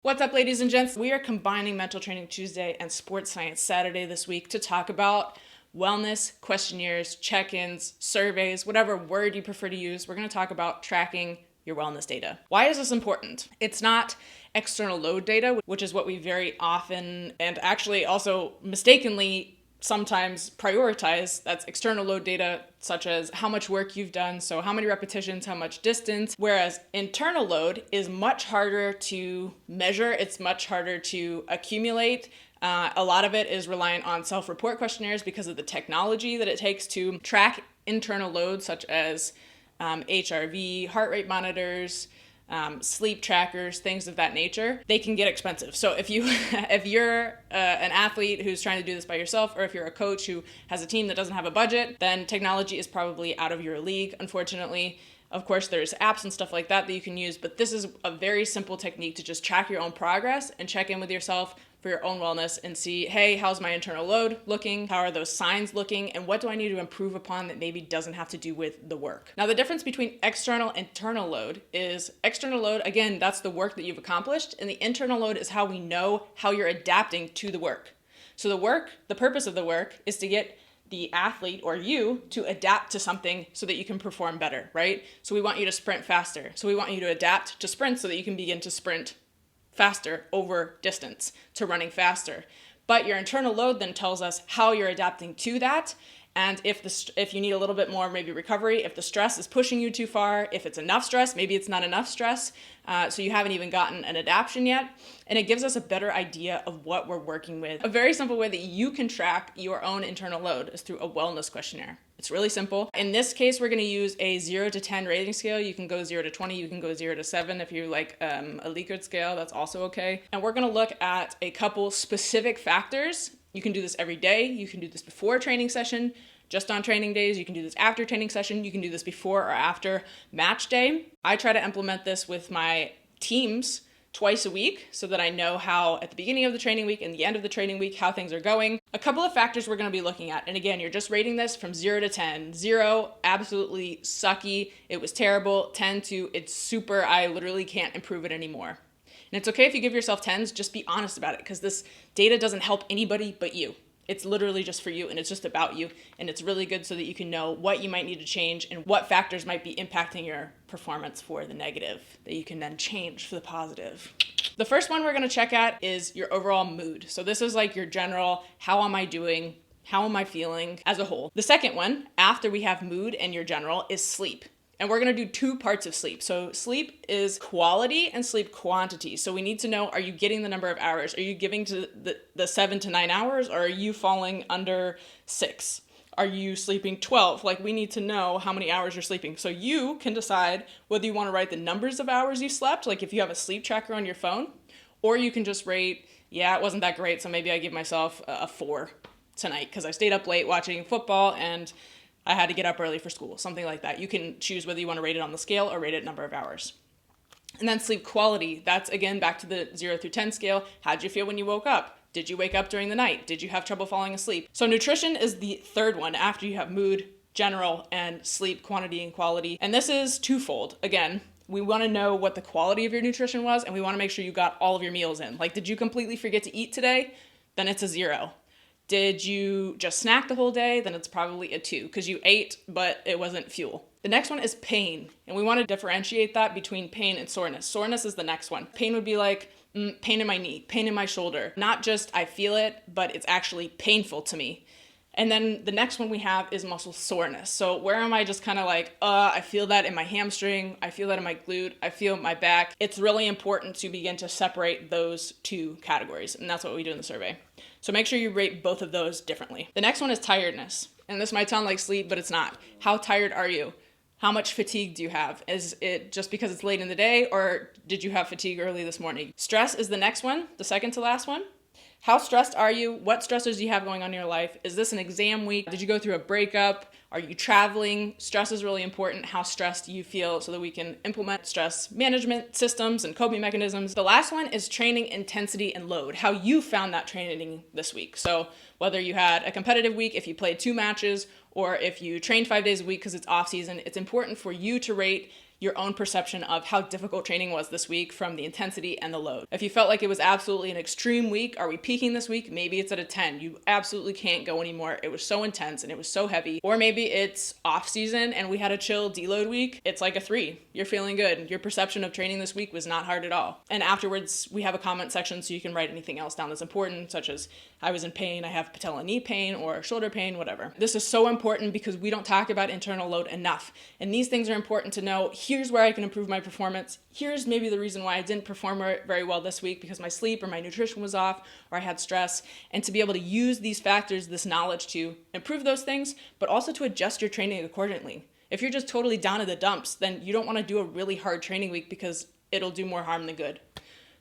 What's up, ladies and gents? We are combining Mental Training Tuesday and Sports Science Saturday this week to talk about wellness, questionnaires, check-ins, surveys, whatever word you prefer to use. We're going to talk about tracking your wellness data. Why is this important? It's not external load data, which is what we very often and actually also mistakenly sometimes prioritize. That's external load data, such as how much work you've done, so how many repetitions, how much distance, whereas internal load is much harder to measure, it's much harder to accumulate. A lot of it is reliant on self-report questionnaires because of the technology that it takes to track internal loads, such as HRV, heart rate monitors, sleep trackers, things of that nature. They can get expensive. So if you're an athlete who's trying to do this by yourself, or if you're a coach who has a team that doesn't have a budget, then technology is probably out of your league, unfortunately. Of course, there's apps and stuff like that you can use, but this is a very simple technique to just track your own progress and check in with yourself for your own wellness and see, hey, how's my internal load looking? How are those signs looking? And what do I need to improve upon that maybe doesn't have to do with the work? Now, the difference between external and internal load is external load, again, that's the work that you've accomplished, and the internal load is how we know how you're adapting to the work. So the purpose of the work is to get the athlete or you to adapt to something so that you can perform better, right? So we want you to sprint faster. So we want you to adapt to sprint so that you can begin to sprint faster over distance, to running faster. But your internal load then tells us how you're adapting to that. And if you need a little bit more maybe recovery, if the stress is pushing you too far, if it's enough stress, maybe it's not enough stress, so you haven't even gotten an adaptation yet. And it gives us a better idea of what we're working with. A very simple way that you can track your own internal load is through a wellness questionnaire. It's really simple. In this case, we're going to use a 0 to 10 rating scale. You can go 0 to 20, you can go 0 to 7. If you like a Likert scale, that's also okay. And we're going to look at a couple specific factors. You can do this every day. You can do this before a training session, just on training days. You can do this after training session. You can do this before or after match day. I try to implement this with my teams twice a week so that I know how at the beginning of the training week and the end of the training week, how things are going. A couple of factors we're going to be looking at. And again, you're just rating this from 0 to 10. 0, absolutely sucky. It was terrible. 10 to it's super, I literally can't improve it anymore. And it's okay if you give yourself 10s, just be honest about it, because this data doesn't help anybody but you. It's literally just for you, and it's just about you, and it's really good so that you can know what you might need to change and what factors might be impacting your performance for the negative that you can then change for the positive. The first one we're going to check at is your overall mood. So this is like your general, how am I doing? How am I feeling as a whole? The second one, after we have mood and your general, is sleep. And we're going to do 2 parts of sleep. So sleep is quality and sleep quantity. So we need to know, are you getting the number of hours? Are you giving to the 7 to 9 hours, or are you falling under 6? Are you sleeping 12? Like, we need to know how many hours you're sleeping. So you can decide whether you want to write the numbers of hours you slept, like if you have a sleep tracker on your phone, or you can just rate, yeah, it wasn't that great, so maybe I give myself a 4 tonight because I stayed up late watching football and I had to get up early for school, something like that. You can choose whether you want to rate it on the scale or rate it number of hours. And then sleep quality, that's again back to the 0 through 10 scale. How'd you feel when you woke up? Did you wake up during the night? Did you have trouble falling asleep? So nutrition is the third one after you have mood, general, and sleep quantity and quality. And this is twofold. Again, we want to know what the quality of your nutrition was, and we want to make sure you got all of your meals in. Like, did you completely forget to eat today? Then it's a 0. Did you just snack the whole day? Then it's probably a 2 because you ate, but it wasn't fuel. The next one is pain. And we want to differentiate that between pain and soreness. Soreness is the next one. Pain would be like pain in my knee, pain in my shoulder. Not just I feel it, but it's actually painful to me. And then the next one we have is muscle soreness. So where am I just kind of like, I feel that in my hamstring, I feel that in my glute, I feel my back. It's really important to begin to separate those 2 categories. And that's what we do in the survey. So make sure you rate both of those differently. The next one is tiredness. And this might sound like sleep, but it's not. How tired are you? How much fatigue do you have? Is it just because it's late in the day, or did you have fatigue early this morning? Stress is the next one, the second to last one. How stressed are you? What stressors do you have going on in your life? Is this an exam week? Did you go through a breakup? Are you traveling? Stress is really important. How stressed do you feel so that we can implement stress management systems and coping mechanisms. The last one is training intensity and load, how you found that training this week. So whether you had a competitive week, if you played 2 matches, or if you trained 5 days a week because it's off season, it's important for you to rate your own perception of how difficult training was this week from the intensity and the load. If you felt like it was absolutely an extreme week, are we peaking this week? Maybe it's at a 10. You absolutely can't go anymore. It was so intense and it was so heavy. Or maybe it's off season and we had a chill deload week. It's like a 3. You're feeling good. Your perception of training this week was not hard at all. And afterwards, we have a comment section so you can write anything else down that's important, such as I was in pain, I have patella knee pain or shoulder pain, whatever. This is so important because we don't talk about internal load enough. And these things are important to know. Here's where I can improve my performance. Here's maybe the reason why I didn't perform very well this week because my sleep or my nutrition was off or I had stress. And to be able to use these factors, this knowledge to improve those things, but also to adjust your training accordingly. If you're just totally down in the dumps, then you don't want to do a really hard training week because it'll do more harm than good.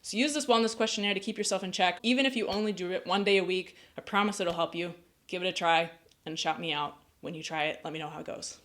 So use this wellness questionnaire to keep yourself in check. Even if you only do it 1 day a week, I promise it'll help you. Give it a try and shout me out when you try it. Let me know how it goes.